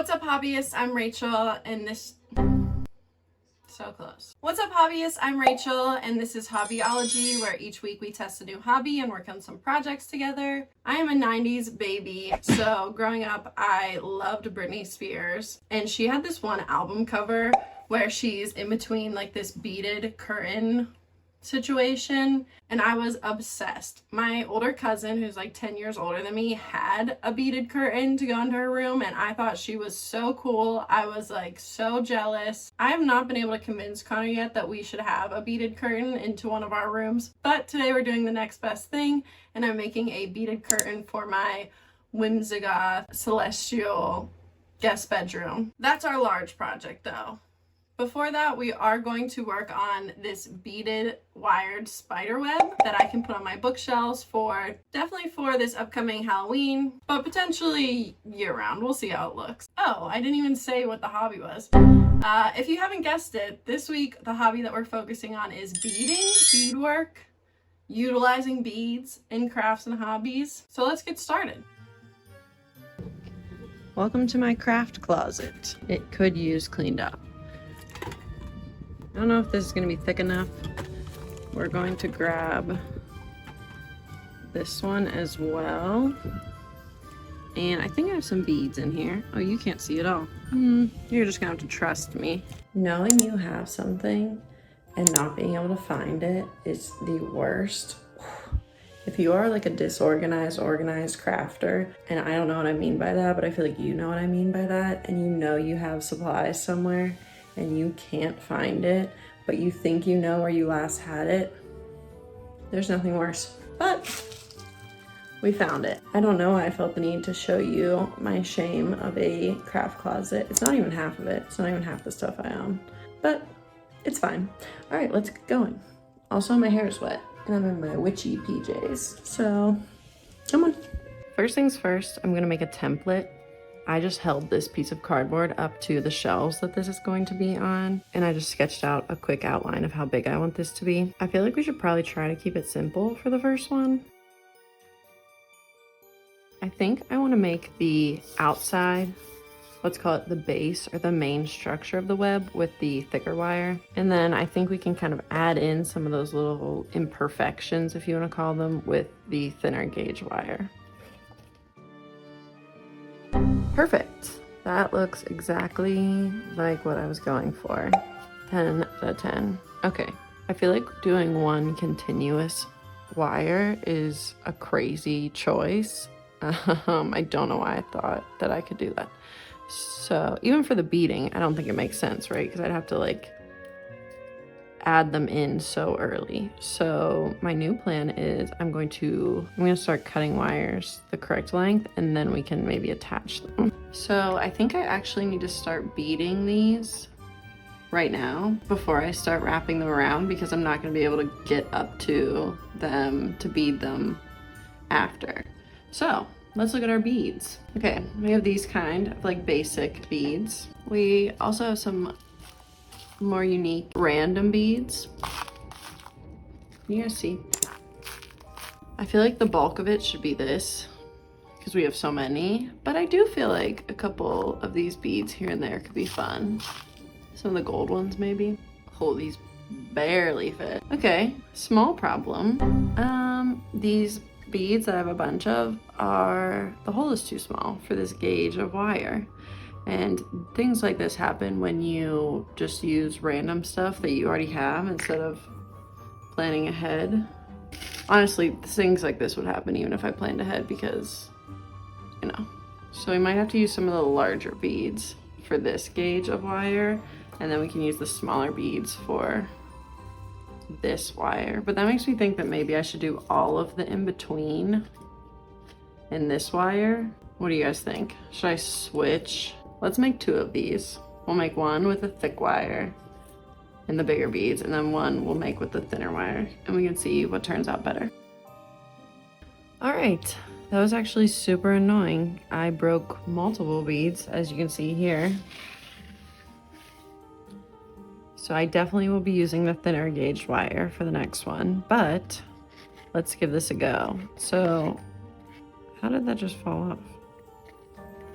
What's up, hobbyists? I'm Rachel, and so close. What's up, hobbyists? I'm Rachel, and this is Hobbyology, where each week we test a new hobby and work on some projects together. I am a 90s baby, so growing up, I loved Britney Spears, and she had this one album cover where she's in between like this beaded curtain situation, and I was obsessed. My older cousin, who's like 10 years older than me, had a beaded curtain to go into her room, and I thought she was so cool. I was like so jealous. I have not been able to convince Connor yet that we should have a beaded curtain into one of our rooms, but today we're doing the next best thing, and I'm making a beaded curtain for my Whimsical celestial guest bedroom. That's our large project though. Before that, we are going to work on this beaded wired spider web that I can put on my bookshelves definitely for this upcoming Halloween, but potentially year-round. We'll see how it looks. Oh, I didn't even say what the hobby was. If you haven't guessed it, this week the hobby that we're focusing on is beading, beadwork, utilizing beads in crafts and hobbies. So let's get started. Welcome to my craft closet. It could use cleaned up. I don't know if this is going to be thick enough. We're going to grab this one as well. And I think I have some beads in here. Oh, you can't see it all. You're just going to have to trust me. Knowing you have something and not being able to find it is the worst. If you are like a disorganized, organized crafter, and I don't know what I mean by that, but I feel like you know what I mean by that, and you know you have supplies somewhere, and you can't find it, but you think you know where you last had it, there's nothing worse. But we found it. I don't know why I felt the need to show you my shame of a craft closet. It's not even half of it. It's not even half the stuff I own, but it's fine. All right, let's get going. Also, my hair is wet, and I'm in my witchy PJs, so come on. First things first, I'm gonna make a template. I just held this piece of cardboard up to the shelves that this is going to be on, and I just sketched out a quick outline of how big I want this to be. I feel like we should probably try to keep it simple for the first one. I think I want to make the outside, let's call it the base or the main structure of the web, with the thicker wire. And then I think we can kind of add in some of those little imperfections, if you want to call them, with the thinner gauge wire. Perfect. That looks exactly like what I was going for. 10 out of 10. Okay. I feel like doing one continuous wire is a crazy choice. I don't know why I thought that I could do that. So even for the beading, I don't think it makes sense, right? Because I'd have to like add them in so early. So my new plan is I'm going to start cutting wires the correct length, and then we can maybe attach them. So I think I actually need to start beading these right now before I start wrapping them around, because I'm not going to be able to get up to them to bead them after. So let's look at our beads. Okay, we have these kind of like basic beads. We also have some more unique random beads. You guys see? I feel like the bulk of it should be this, because we have so many, but I do feel like a couple of these beads here and there could be fun. Some of the gold ones maybe. Oh, these barely fit. Okay, small problem. These beads that I have a bunch of the hole is too small for this gauge of wire. And things like this happen when you just use random stuff that you already have instead of planning ahead. Honestly, things like this would happen even if I planned ahead, because, you know. So we might have to use some of the larger beads for this gauge of wire, and then we can use the smaller beads for this wire. But that makes me think that maybe I should do all of the in-between in this wire. What do you guys think? Should I switch? Let's make two of these. We'll make one with a thick wire and the bigger beads, and then one we'll make with the thinner wire, and we can see what turns out better. All right, that was actually super annoying. I broke multiple beads, as you can see here. So I definitely will be using the thinner gauge wire for the next one, but let's give this a go. So how did that just fall off?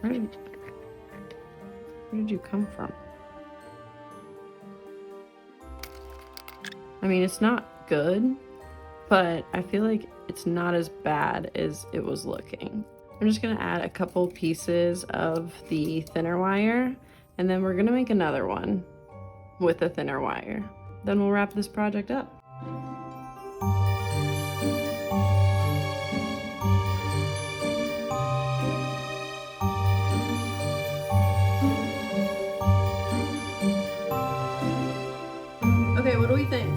Where did... Where did you come from? I mean, it's not good, but I feel like it's not as bad as it was looking. I'm just gonna add a couple pieces of the thinner wire, and then we're gonna make another one with a thinner wire. Then we'll wrap this project up. Okay, what do we think?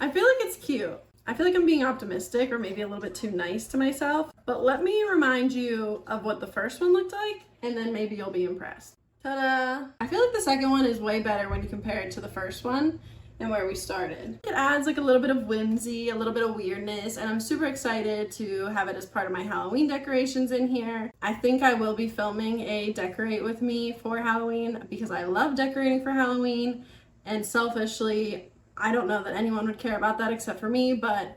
I feel like it's cute. I feel like I'm being optimistic or maybe a little bit too nice to myself, but let me remind you of what the first one looked like, and then maybe you'll be impressed. Ta-da! I feel like the second one is way better when you compare it to the first one and where we started. It adds like a little bit of whimsy, a little bit of weirdness, and I'm super excited to have it as part of my Halloween decorations in here. I think I will be filming a decorate with me for Halloween because I love decorating for Halloween, and selfishly, I don't know that anyone would care about that except for me, but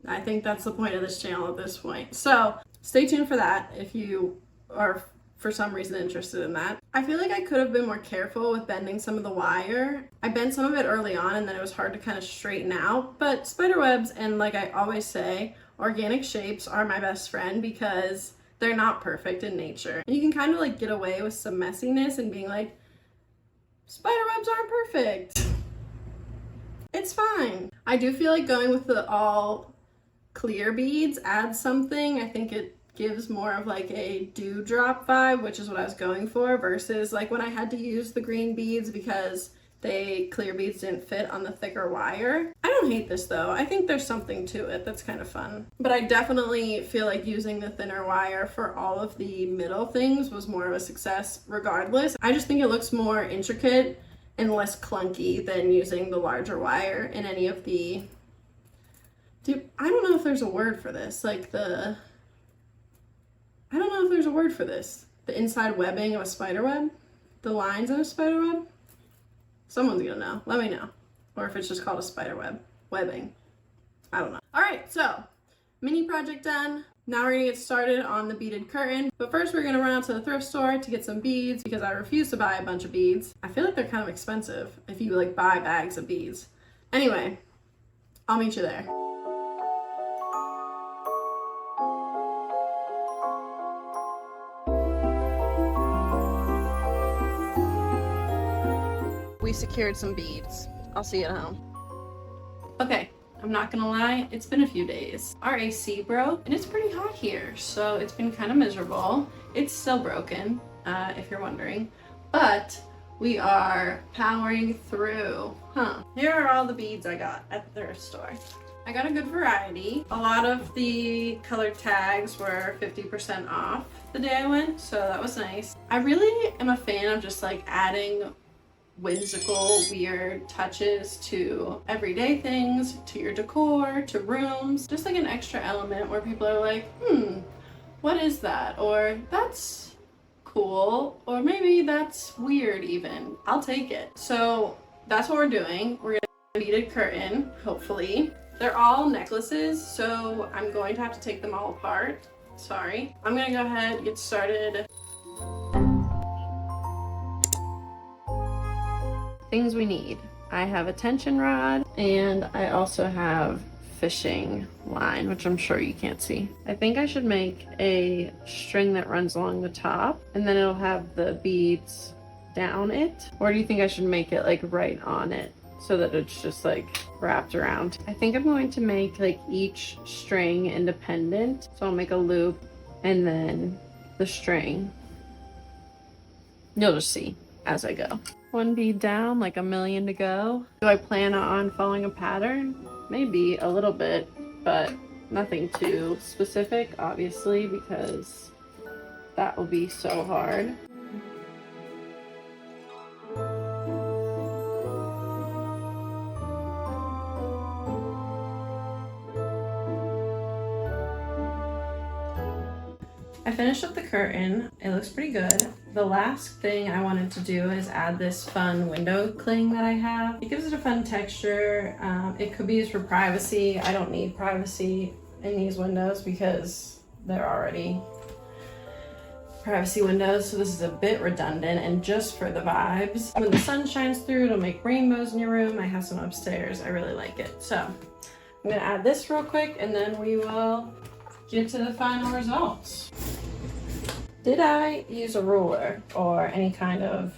I think that's the point of this channel at this point. So stay tuned for that if you are for some reason interested in that. I feel like I could have been more careful with bending some of the wire. I bent some of it early on and then it was hard to kind of straighten out, but spiderwebs, and like I always say, organic shapes are my best friend because they're not perfect in nature. And you can kind of like get away with some messiness and being like, spiderwebs aren't perfect. It's fine. I do feel like going with the all clear beads adds something. I think it gives more of like a dewdrop vibe, which is what I was going for, versus like when I had to use the green beads because the clear beads didn't fit on the thicker wire. I don't hate this though. I think there's something to it that's kind of fun. But I definitely feel like using the thinner wire for all of the middle things was more of a success regardless. I just think it looks more intricate and less clunky than using the larger wire in any of the... Dude, I don't know if there's a word for this. Like I don't know if there's a word for this. The inside webbing of a spider web? The lines of a spider web? Someone's gonna know. Let me know. Or if it's just called a spider web. Webbing. I don't know. Alright, so mini project done. Now we're gonna get started on the beaded curtain. But first we're gonna run out to the thrift store to get some beads because I refuse to buy a bunch of beads. I feel like they're kind of expensive if you like buy bags of beads. Anyway, I'll meet you there. We secured some beads. I'll see you at home. Okay, I'm not gonna lie, it's been a few days. Our AC broke and it's pretty hot here, so it's been kind of miserable. It's still broken, if you're wondering, but we are powering through. Here are all the beads I got at the thrift store. I got a good variety. A lot of the colored tags were 50% off the day I went, so that was nice. I really am a fan of just like adding whimsical, weird touches to everyday things, to your decor, to rooms. Just like an extra element where people are like, what is that? Or that's cool. Or maybe that's weird even. I'll take it. So that's what we're doing. We're gonna beaded curtain, hopefully. They're all necklaces, so I'm going to have to take them all apart. Sorry. I'm gonna go ahead and get started. Things we need. I have a tension rod and I also have fishing line, which I'm sure you can't see. I think I should make a string that runs along the top and then it'll have the beads down it. Or do you think I should make it like right on it so that it's just like wrapped around? I think I'm going to make like each string independent. So I'll make a loop and then the string. You'll just see as I go. One bead down, like a million to go. Do I plan on following a pattern? Maybe a little bit, but nothing too specific, obviously, because that will be so hard. I finished up the curtain. It looks pretty good. The last thing I wanted to do is add this fun window cling that I have. It gives it a fun texture. It could be used for privacy. I don't need privacy in these windows because they're already privacy windows, so this is a bit redundant, and just for the vibes. When the sun shines through, it'll make rainbows in your room. I have some upstairs. I really like it. So I'm gonna add this real quick, and then we will get to the final results. Did I use a ruler or any kind of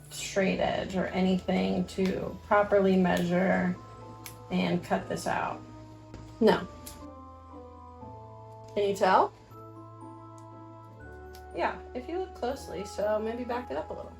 straight edge or anything to properly measure and cut this out? No. Can you tell? Yeah, if you look closely, so maybe back it up a little.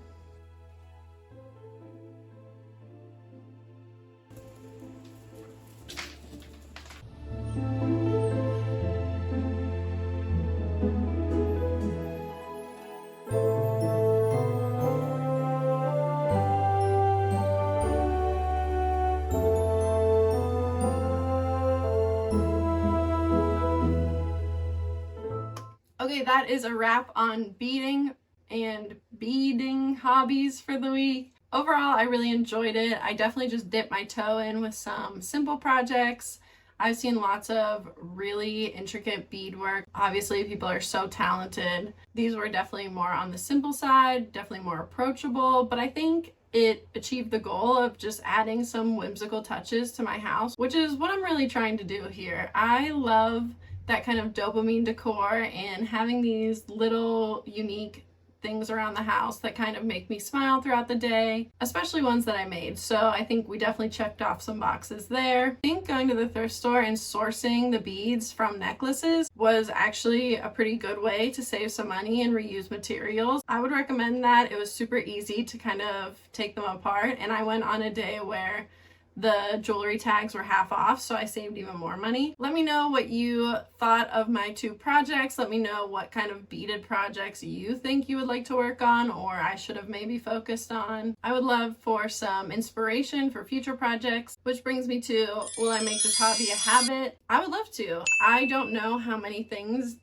Okay, that is a wrap on beading and beading hobbies for the week. Overall, I really enjoyed it. I definitely just dipped my toe in with some simple projects. I've seen lots of really intricate beadwork. Obviously, people are so talented. These were definitely more on the simple side, definitely more approachable, but I think it achieved the goal of just adding some whimsical touches to my house, which is what I'm really trying to do here. I love that kind of dopamine decor and having these little unique things around the house that kind of make me smile throughout the day, especially ones that I made. So I think we definitely checked off some boxes there. I think going to the thrift store and sourcing the beads from necklaces was actually a pretty good way to save some money and reuse materials. I would recommend that. It was super easy to kind of take them apart, and I went on a day where the jewelry tags were half off, so I saved even more money. Let me know what you thought of my two projects. Let me know what kind of beaded projects you think you would like to work on, or I should have maybe focused on. I would love for some inspiration for future projects, which brings me to, will I make this hobby a habit? I would love to. I don't know how many things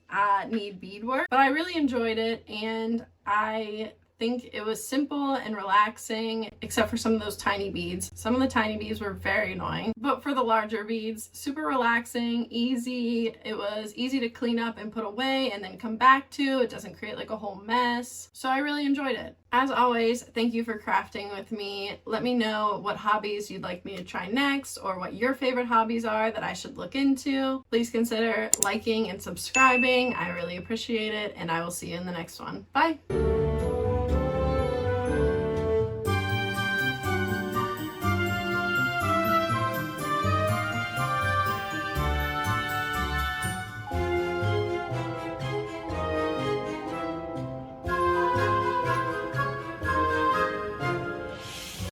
need beadwork, but I really enjoyed it, and I think it was simple and relaxing, except for some of those tiny beads. Some of the tiny beads were very annoying, but for the larger beads, super relaxing, easy. It was easy to clean up and put away and then come back to. It doesn't create like a whole mess. So I really enjoyed it. As always, thank you for crafting with me. Let me know what hobbies you'd like me to try next, or what your favorite hobbies are that I should look into. Please consider liking and subscribing. I really appreciate it, and I will see you in the next one. Bye!